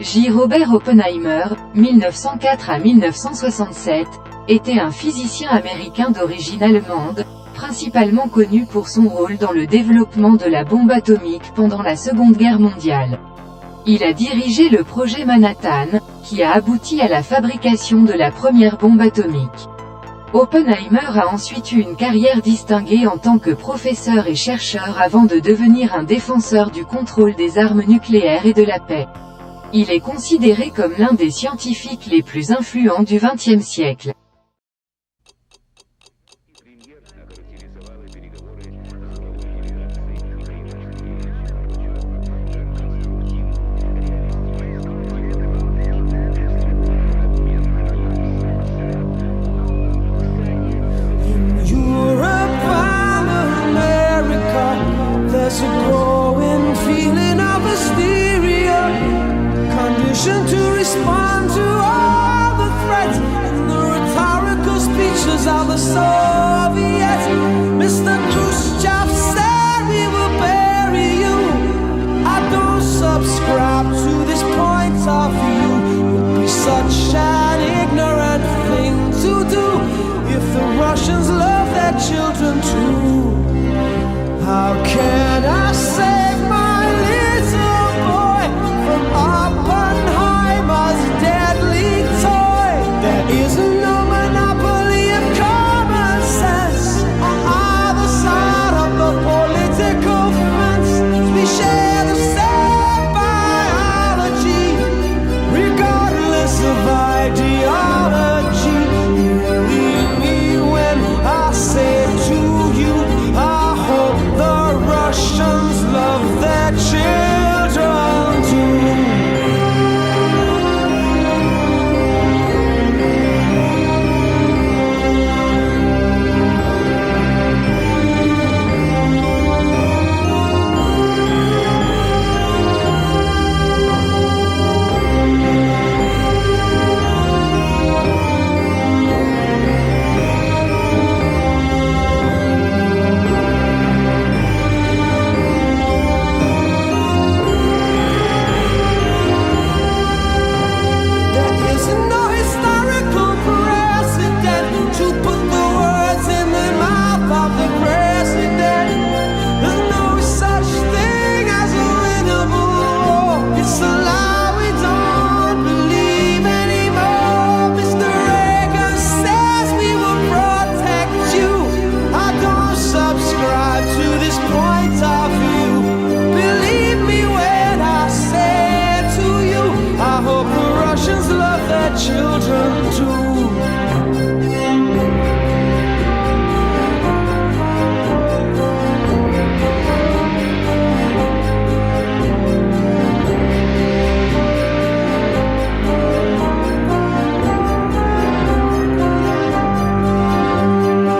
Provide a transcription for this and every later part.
J. Robert Oppenheimer, 1904 à 1967, était un physicien américain d'origine allemande, principalement connu pour son rôle dans le développement de la bombe atomique pendant la Seconde Guerre mondiale. Il a dirigé le projet Manhattan, qui a abouti à la fabrication de la première bombe atomique. Oppenheimer a ensuite eu une carrière distinguée en tant que professeur et chercheur avant de devenir un défenseur du contrôle des armes nucléaires et de la paix. Il est considéré comme l'un des scientifiques les plus influents du XXe siècle. There's a growing feeling of hysteria, conditioned to respond to all the threats and the rhetorical speeches of the Soviets. Mr. Khrushchev said we will bury you. I don't subscribe to this point of view. It would be such an ignorant thing to do if the Russians love their children too. How can I save my little boy from Oppenheimer's deadly toy? There is no monopoly of common sense on either side of the political fence. We share the same biology, regardless of ideology. Believe me when I say to you, I hope the Russians love their children too. Children too.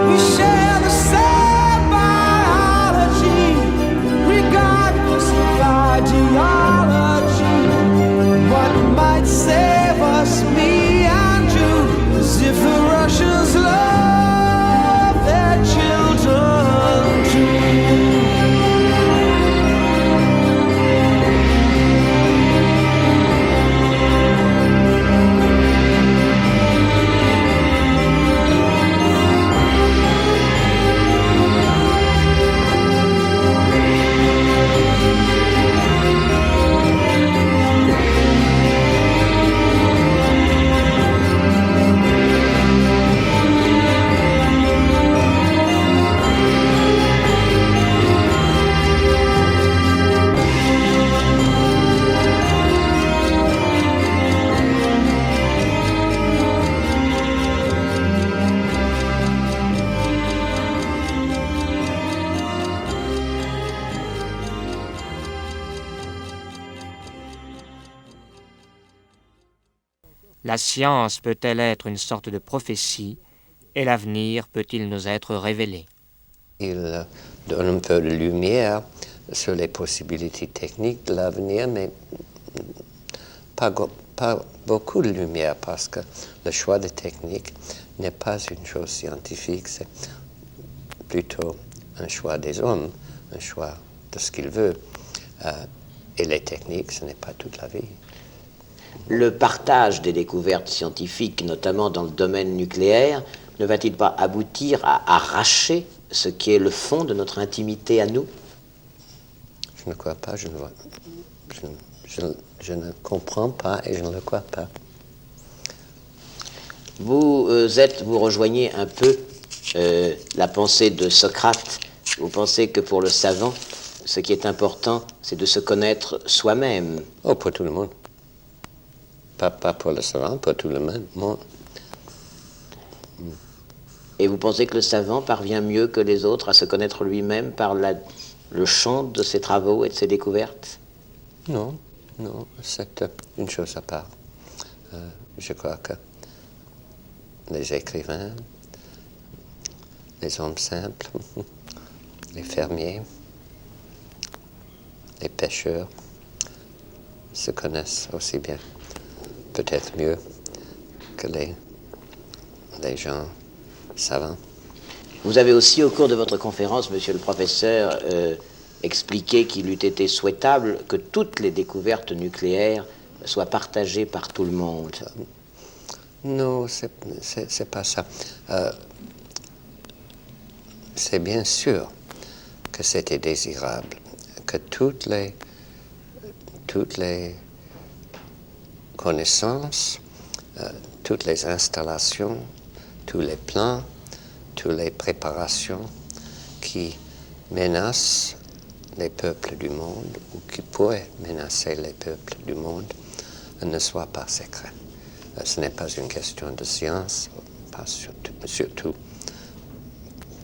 We share the same biology, regardless of ideology. What might save us, me and you, is if the Russians love their children too. La science peut-elle être une sorte de prophétie et l'avenir peut-il nous être révélé? Il donne un peu de lumière sur les possibilités techniques de l'avenir, mais pas beaucoup de lumière parce que le choix des techniques n'est pas une chose scientifique, c'est plutôt un choix des hommes, un choix de ce qu'ils veulent. Et les techniques, ce n'est pas toute la vie. Le partage des découvertes scientifiques, notamment dans le domaine nucléaire, ne va-t-il pas aboutir à arracher ce qui est le fond de notre intimité à nous? Je ne crois pas, je ne comprends pas et je ne le crois pas. Vous rejoignez un peu la pensée de Socrate. Vous pensez que pour le savant, ce qui est important, c'est de se connaître soi-même. Oh, pour tout le monde. Pas pour le savant, pour tout le monde. Et vous pensez que le savant parvient mieux que les autres à se connaître lui-même par le champ de ses travaux et de ses découvertes? Non, c'est une chose à part. Je crois que les écrivains, les hommes simples, les fermiers, les pêcheurs se connaissent aussi bien, peut-être mieux que les gens savants. Vous avez aussi, au cours de votre conférence, monsieur le professeur, expliqué qu'il eût été souhaitable que toutes les découvertes nucléaires soient partagées par tout le monde. Non, c'est pas ça. C'est bien sûr que c'était désirable que toutes les connaissances, toutes les installations, tous les plans, toutes les préparations qui menacent les peuples du monde ou qui pourraient menacer les peuples du monde ne soient pas secrets. Ce n'est pas une question de science, pas surtout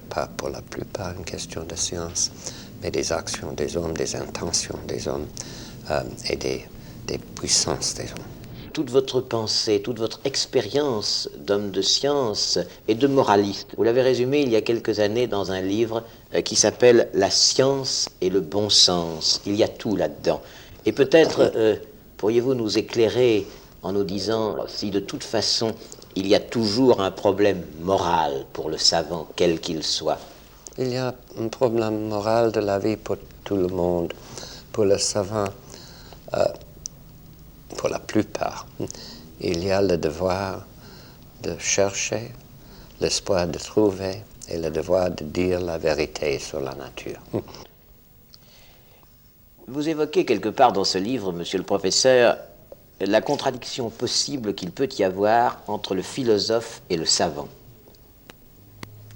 pas pour la plupart une question de science, mais des actions des hommes, des intentions des hommes et des puissances des hommes. Toute votre pensée, toute votre expérience d'homme de science et de moraliste, vous l'avez résumé il y a quelques années dans un livre qui s'appelle « La science et le bon sens ». Il y a tout là-dedans. Et peut-être pourriez-vous nous éclairer en nous disant si de toute façon il y a toujours un problème moral pour le savant, quel qu'il soit. Il y a un problème moral de la vie pour tout le monde, pour le savant. Pour la plupart, il y a le devoir de chercher, l'espoir de trouver et le devoir de dire la vérité sur la nature. Vous évoquez quelque part dans ce livre, monsieur le professeur, la contradiction possible qu'il peut y avoir entre le philosophe et le savant.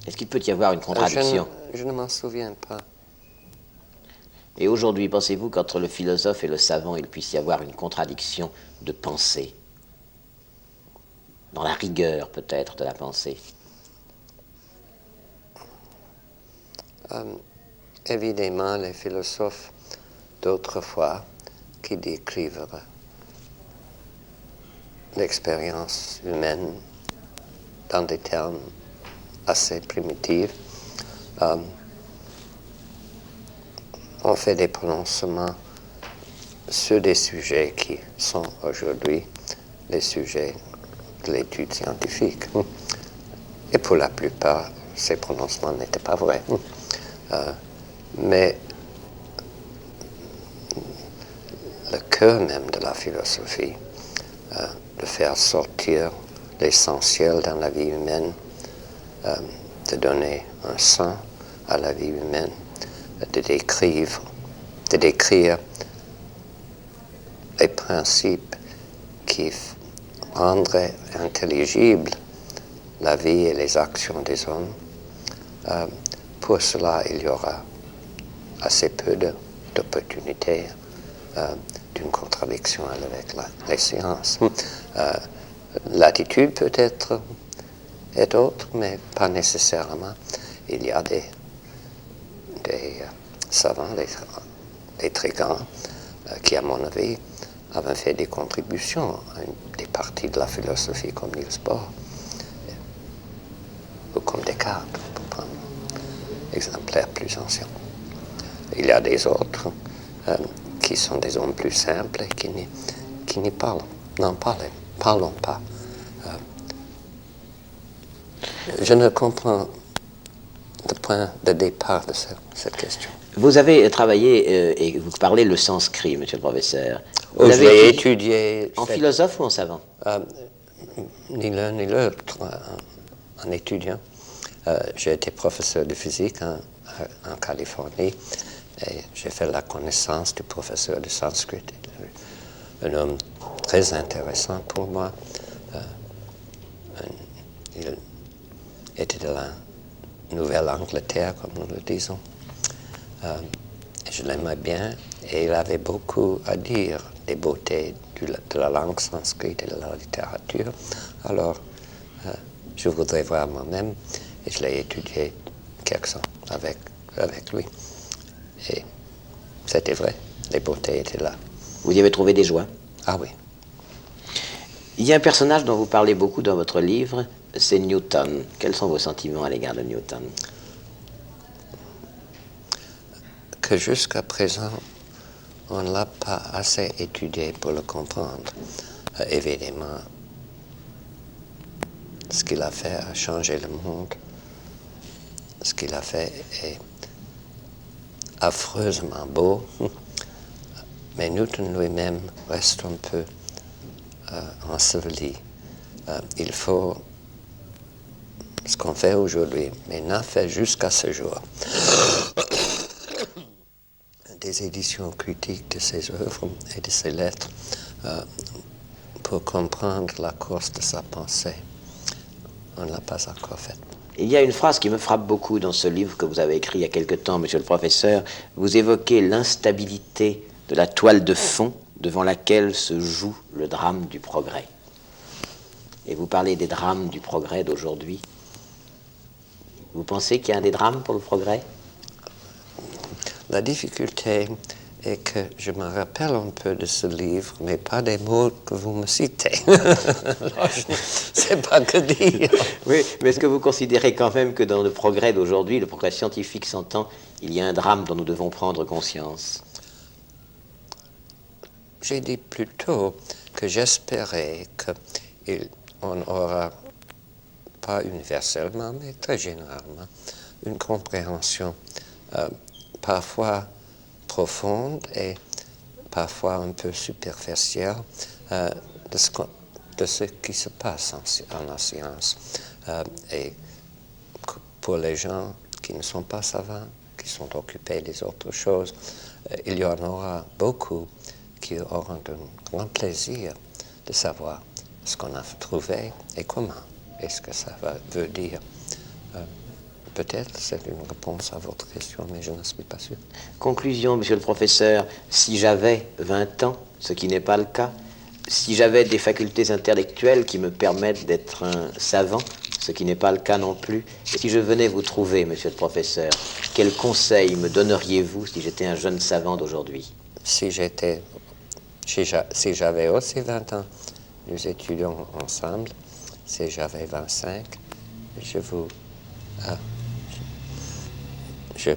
Est-ce qu'il peut y avoir une contradiction? Je ne m'en souviens pas. Et aujourd'hui, pensez-vous qu'entre le philosophe et le savant, il puisse y avoir une contradiction de pensée? Dans la rigueur, peut-être, de la pensée? Évidemment, les philosophes d'autrefois qui décrivent l'expérience humaine dans des termes assez primitifs, on fait des prononcements sur des sujets qui sont aujourd'hui les sujets de l'étude scientifique. Et pour la plupart, ces prononcements n'étaient pas vrais. Mais le cœur même de la philosophie, de faire sortir l'essentiel dans la vie humaine, de donner un sens à la vie humaine, de décrire les principes qui rendraient intelligible la vie et les actions des hommes. Pour cela, il y aura assez peu d'opportunités d'une contradiction avec les sciences. L'attitude peut-être est autre, mais pas nécessairement. Il y a des savants, des très grands, qui, à mon avis, avaient fait des contributions à des parties de la philosophie, comme Niels Bohr, ou comme Descartes, pour prendre un exemplaire plus ancien. Il y a des autres qui sont des hommes plus simples et qui n'y parlons pas. Je ne comprends le point de départ de cette question. Vous avez travaillé et vous parlez le sanskrit, monsieur le professeur. Vous Je l'avez l'ai étudié en philosophe ou en savant? ni l'un ni l'autre en étudiant. J'ai été professeur de physique en Californie et j'ai fait la connaissance du professeur de sanskrit, un homme très intéressant pour moi. Il était de la Nouvelle-Angleterre, comme nous le disons. Je l'aimais bien et il avait beaucoup à dire des beautés de la langue sanscrite et de la littérature. Alors, je voudrais voir moi-même et je l'ai étudié quelques ans avec lui. Et c'était vrai, les beautés étaient là. Vous y avez trouvé des joies? Ah oui. Il y a un personnage dont vous parlez beaucoup dans votre livre, c'est Newton. Quels sont vos sentiments à l'égard de Newton? Que jusqu'à présent, on ne l'a pas assez étudié pour le comprendre. Évidemment, ce qu'il a fait a changé le monde. Ce qu'il a fait est affreusement beau, mais Newton lui-même reste un peu enseveli. Il faut ce qu'on fait aujourd'hui, mais n'a fait jusqu'à ce jour. Des éditions critiques de ses œuvres et de ses lettres pour comprendre la course de sa pensée. On ne l'a pas encore fait. Il y a une phrase qui me frappe beaucoup dans ce livre que vous avez écrit il y a quelque temps, monsieur le professeur. Vous évoquez l'instabilité de la toile de fond devant laquelle se joue le drame du progrès. Et vous parlez des drames du progrès d'aujourd'hui. Vous pensez qu'il y a des drames pour le progrès? La difficulté est que je me rappelle un peu de ce livre, mais pas des mots que vous me citez. Alors, je ne sais pas que dire. Oui, mais est-ce que vous considérez quand même que dans le progrès d'aujourd'hui, le progrès scientifique s'entend, il y a un drame dont nous devons prendre conscience? J'ai dit plutôt que j'espérais qu'on aura, pas universellement, mais très généralement, une compréhension parfois profonde et parfois un peu superficielle de ce qui se passe en la science. Et pour les gens qui ne sont pas savants, qui sont occupés des autres choses, il y en aura beaucoup qui auront un grand plaisir de savoir ce qu'on a trouvé et comment. Est-ce que ça veut dire peut-être c'est une réponse à votre question, mais je ne suis pas sûr. Conclusion, monsieur le professeur, si j'avais 20 ans, ce qui n'est pas le cas, si j'avais des facultés intellectuelles qui me permettent d'être un savant, ce qui n'est pas le cas non plus, et si je venais vous trouver, monsieur le professeur, quel conseil me donneriez-vous si j'étais un jeune savant d'aujourd'hui? Si j'avais aussi 20 ans, nous étudions ensemble. Si j'avais 25, je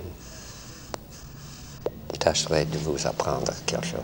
tâcherai de vous apprendre quelque chose.